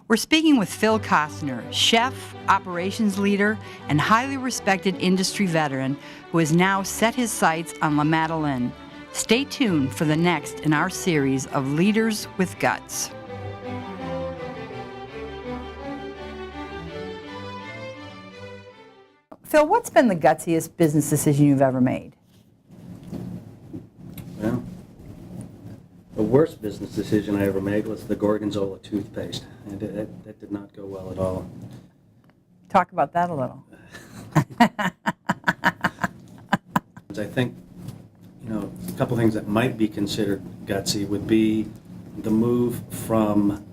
We're speaking with Phil Costner, chef, operations leader, and highly respected industry veteran who has now set his sights on La Madeleine. Stay tuned for the next in our series of Leaders with Guts. Phil, what's been the gutsiest business decision you've ever made? Well, the worst business decision I ever made was the Gorgonzola toothpaste. And that did not go well at all. Talk about that a little. I think, a couple things that might be considered gutsy would be the move from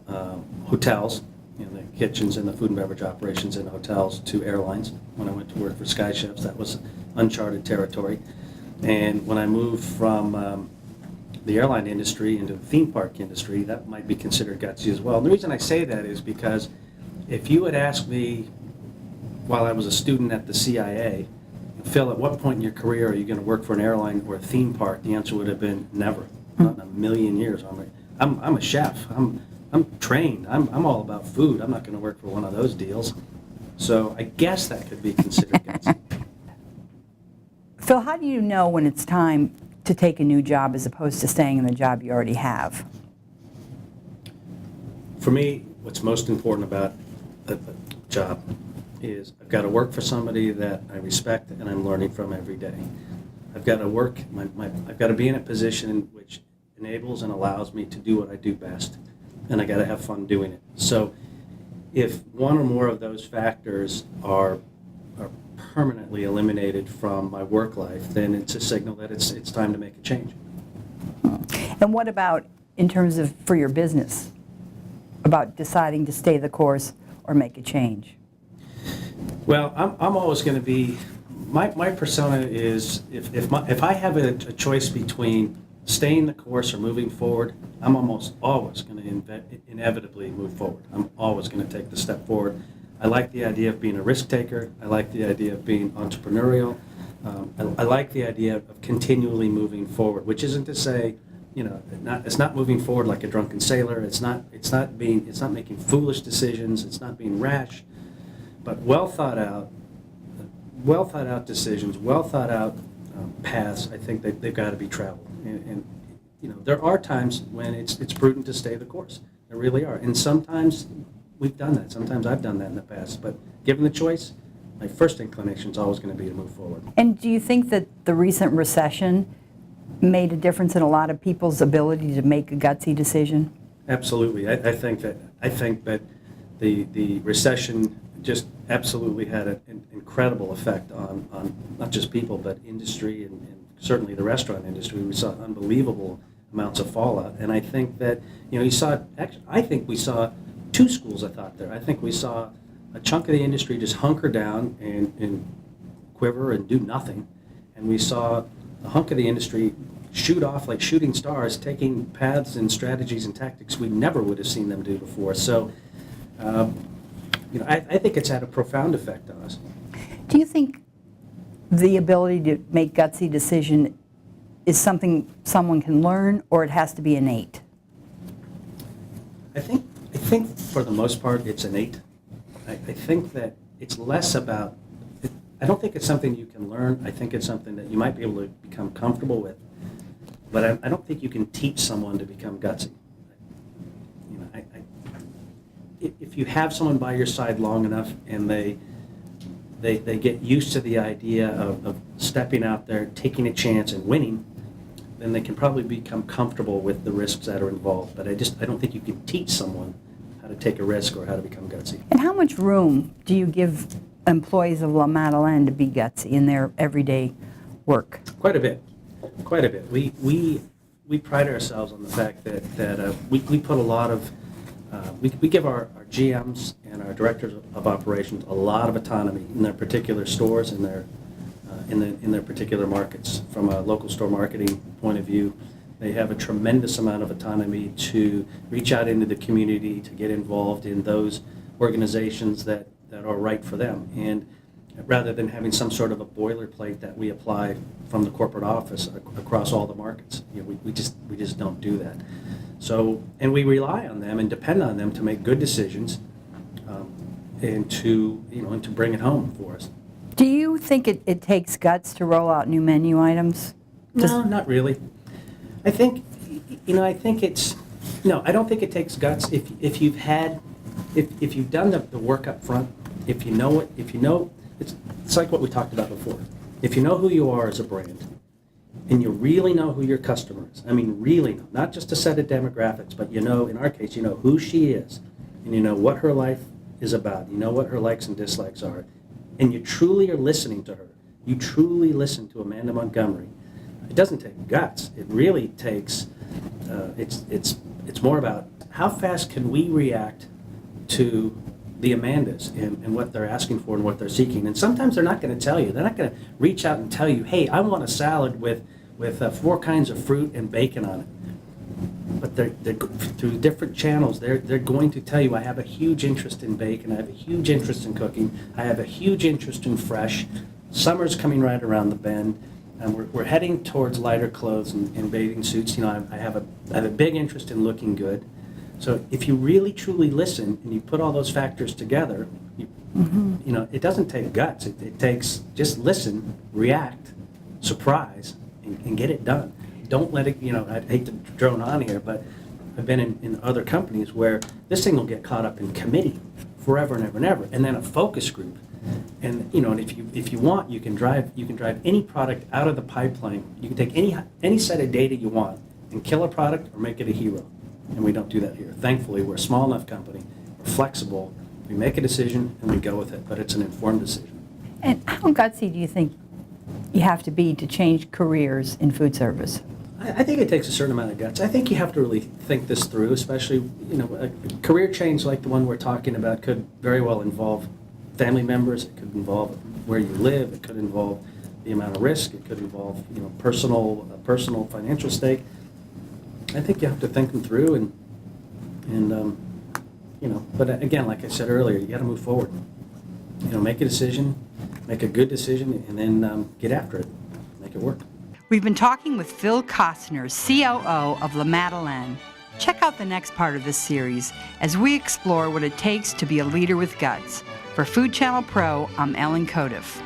hotels, the kitchens and the food and beverage operations in hotels, to airlines. When I went to work for Sky Chefs, that was uncharted territory. And when I moved from the airline industry into the theme park industry, that might be considered gutsy as well. And the reason I say that is because if you had asked me while I was a student at the CIA, Phil, at what point in your career are you going to work for an airline or a theme park? The answer would have been never, not in a million years. I'm a chef. I'm trained. I'm all about food. I'm not going to work for one of those deals. So I guess that could be considered gutsy. Phil, how do you know when it's time to take a new job as opposed to staying in the job you already have? For me, what's most important about a job is I've got to work for somebody that I respect and I'm learning from every day. I've got to work, I've got to be in a position which enables and allows me to do what I do best, and I got to have fun doing it. So if one or more of those factors are permanently eliminated from my work life, then it's a signal that it's time to make a change. And what about in terms of for your business, about deciding to stay the course or make a change? Well, I'm always going to be, my persona is, if I have a choice between staying the course or moving forward, I'm almost always going to inevitably move forward. I'm always going to take the step forward. I like the idea of being a risk taker. I like the idea of being entrepreneurial. I like the idea of continually moving forward, which isn't to say, it's not moving forward like a drunken sailor. It's not making foolish decisions. It's not being rash, but well thought out decisions, well thought out paths. I think they've got to be traveled. And there are times when it's prudent to stay the course. There really are, and sometimes we've done that. Sometimes I've done that in the past. But given the choice, my first inclination is always going to be to move forward. And do you think that the recent recession made a difference in a lot of people's ability to make a gutsy decision? Absolutely. I think that the recession just absolutely had an incredible effect on not just people, but industry and certainly the restaurant industry. We saw unbelievable amounts of fallout. And I think that, I think we saw two schools of thought there. I think we saw a chunk of the industry just hunker down and quiver and do nothing. And we saw a hunk of the industry shoot off like shooting stars, taking paths and strategies and tactics we never would have seen them do before. So, I think it's had a profound effect on us. Do you think the ability to make gutsy decision is something someone can learn, or it has to be innate? I think for the most part it's innate. I think that it's less about, I don't think it's something you can learn. I think it's something that you might be able to become comfortable with. But I don't think you can teach someone to become gutsy. If you have someone by your side long enough and they get used to the idea of stepping out there, taking a chance and winning, then they can probably become comfortable with the risks that are involved. But I don't think you can teach someone how to take a risk or how to become gutsy. And how much room do you give employees of La Madeleine to be gutsy in their everyday work? Quite a bit. We pride ourselves on the fact that we put a lot of, we give our GMs and our directors of operations a lot of autonomy in their particular stores and in their particular markets. From a local store marketing point of view, they have a tremendous amount of autonomy to reach out into the community, to get involved in those organizations that are right for them. And rather than having some sort of a boilerplate that we apply from the corporate office across all the markets, we just don't do that. So, and we rely on them and depend on them to make good decisions, and to, and to bring it home for us. Do you think it takes guts to roll out new menu items? No, not really. I think, I think it's, no, I don't think it takes guts if you've done the work up front, if you know, it's like what we talked about before. If you know who you are as a brand, and you really know who your customer is, I mean really know, not just a set of demographics, but in our case, you know who she is, and you know what her life is about, you know what her likes and dislikes are, and you truly are listening to her, you truly listen to Amanda Montgomery. It doesn't take guts. It really takes, it's more about how fast can we react to the Amandas and what they're asking for and what they're seeking. And sometimes they're not going to tell you. They're not going to reach out and tell you, hey, I want a salad with 4 kinds of fruit and bacon on it. But they're through different channels, they're going to tell you, I have a huge interest in bacon, I have a huge interest in cooking, I have a huge interest in fresh. Summer's coming right around the bend, and we're heading towards lighter clothes and bathing suits. I have a big interest in looking good. So if you really truly listen and you put all those factors together, it doesn't take guts. It takes just listen, react, surprise, and get it done. Don't let it, I hate to drone on here, but I've been in other companies where this thing will get caught up in committee forever and ever and ever, and then a focus group. And and if you want, you can drive any product out of the pipeline. You can take any set of data you want and kill a product or make it a hero. And we don't do that here. Thankfully, we're a small enough company. We're flexible. We make a decision and we go with it, but it's an informed decision. And how gutsy do you think you have to be to change careers in food service? I think it takes a certain amount of guts. I think you have to really think this through, especially, a career change like the one we're talking about could very well involve family members. It could involve where you live. It could involve the amount of risk. It could involve, personal financial stake. I think you have to think them through but again, like I said earlier, you got to move forward. Make a decision, make a good decision, and then get after it, make it work. We've been talking with Phil Costner, COO of La Madeleine. Check out the next part of this series as we explore what it takes to be a leader with guts. For Food Channel Pro, I'm Ellen Codiff.